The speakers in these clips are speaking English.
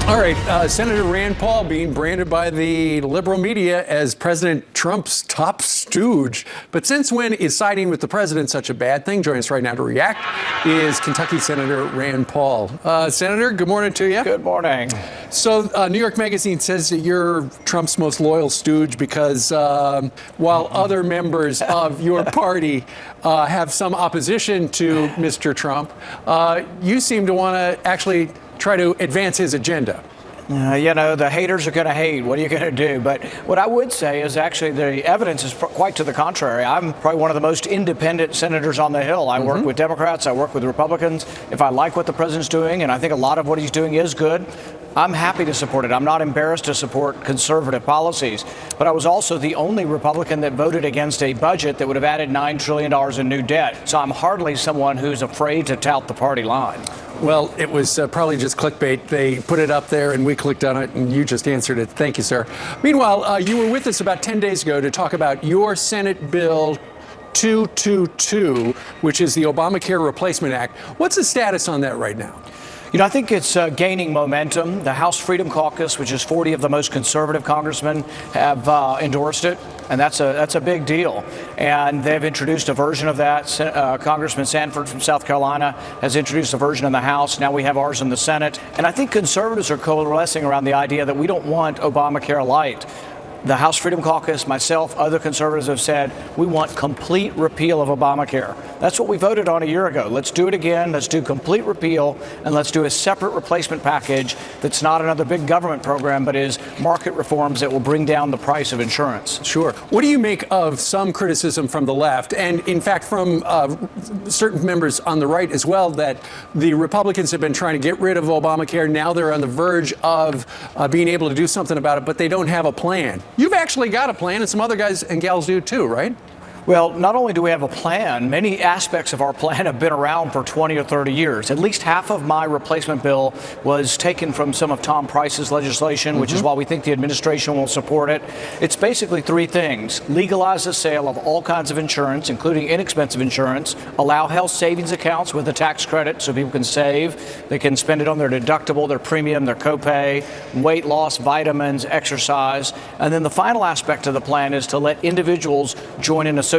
All right, Senator Rand Paul being branded by the liberal media as President Trump's top stooge. But since when is siding with the president such a bad thing? Joining us right now to react is Kentucky Senator Rand Paul. Senator, good morning to you. Good morning. So New York Magazine says that you're Trump's most loyal stooge because while other members of your party have some opposition to Mr. Trump, you seem to want to actually try to advance his agenda. The haters are going to hate. What are you going to do? But what I would say is actually the evidence is quite to the contrary. I'm probably one of the most independent senators on the Hill. I work with Democrats. I work with Republicans. If I like what the president's doing, and I think a lot of what he's doing is good, I'm happy to support it. I'm not embarrassed to support conservative policies. But I was also the only Republican that voted against a budget that would have added $9 trillion in new debt. So I'm hardly someone who's afraid to tout the party line. Well, it was probably just clickbait. They put it up there and we clicked on it and you just answered it. Thank you, sir. Meanwhile, you were with us about 10 days ago to talk about your Senate Bill 222, which is the Obamacare Replacement Act. What's the status on that right now? I think it's gaining momentum. The House Freedom Caucus, which is 40 of the most conservative congressmen, have endorsed it, and that's a big deal. And they've introduced a version of that. Congressman Sanford from South Carolina has introduced a version in the House. Now we have ours in the Senate. And I think conservatives are coalescing around the idea that we don't want Obamacare light. The House Freedom Caucus, myself, other conservatives have said we want complete repeal of Obamacare. That's what we voted on a year ago. Let's do it again. Let's do complete repeal, and let's do a separate replacement package that's not another big government program, but is market reforms that will bring down the price of insurance. Sure. What do you make of some criticism from the left, and in fact from certain members on the right as well, that the Republicans have been trying to get rid of Obamacare? Now they're on the verge of being able to do something about it, but they don't have a plan. You've actually got a plan, and some other guys and gals do too, right? Well, not only do we have a plan, many aspects of our plan have been around for 20 or 30 years. At least half of my replacement bill was taken from some of Tom Price's legislation, which is why we think the administration will support it. It's basically three things: legalize the sale of all kinds of insurance, including inexpensive insurance, allow health savings accounts with a tax credit so people can save. They can spend it on their deductible, their premium, their copay, weight loss, vitamins, exercise. And then the final aspect of the plan is to let individuals join an association.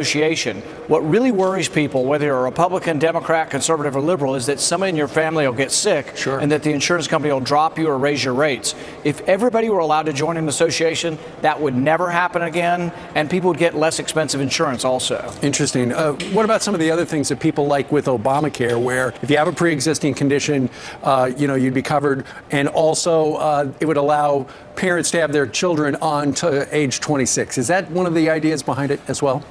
What really worries people, whether you're a Republican, Democrat, conservative, or liberal, is that someone in your family will get sick and that the insurance company will drop you or raise your rates. If everybody were allowed to join an association, that would never happen again, and people would get less expensive insurance also. Interesting. What about some of the other things that people like with Obamacare, where if you have a pre-existing condition, you'd be covered, and also it would allow parents to have their children on to age 26. Is that one of the ideas behind it as well?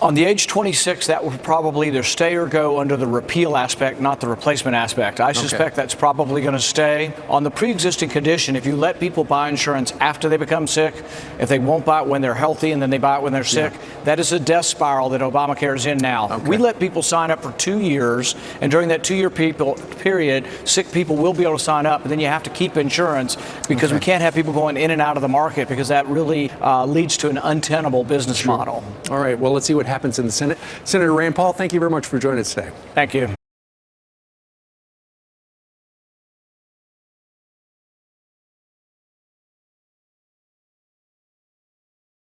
On the age 26, that would probably either stay or go under the repeal aspect, not the replacement aspect. I suspect that's probably going to stay. On the pre-existing condition, if you let people buy insurance after they become sick, if they won't buy it when they're healthy and then they buy it when they're sick, that is a death spiral that Obamacare is in now. We let people sign up for 2 years, and during that 2-year period, sick people will be able to sign up, but then you have to keep insurance because we can't have people going in and out of the market, because that really leads to an untenable business model. All right, well, let's see what happens in the Senate. Senator Rand Paul, thank you very much for joining us today. Thank you.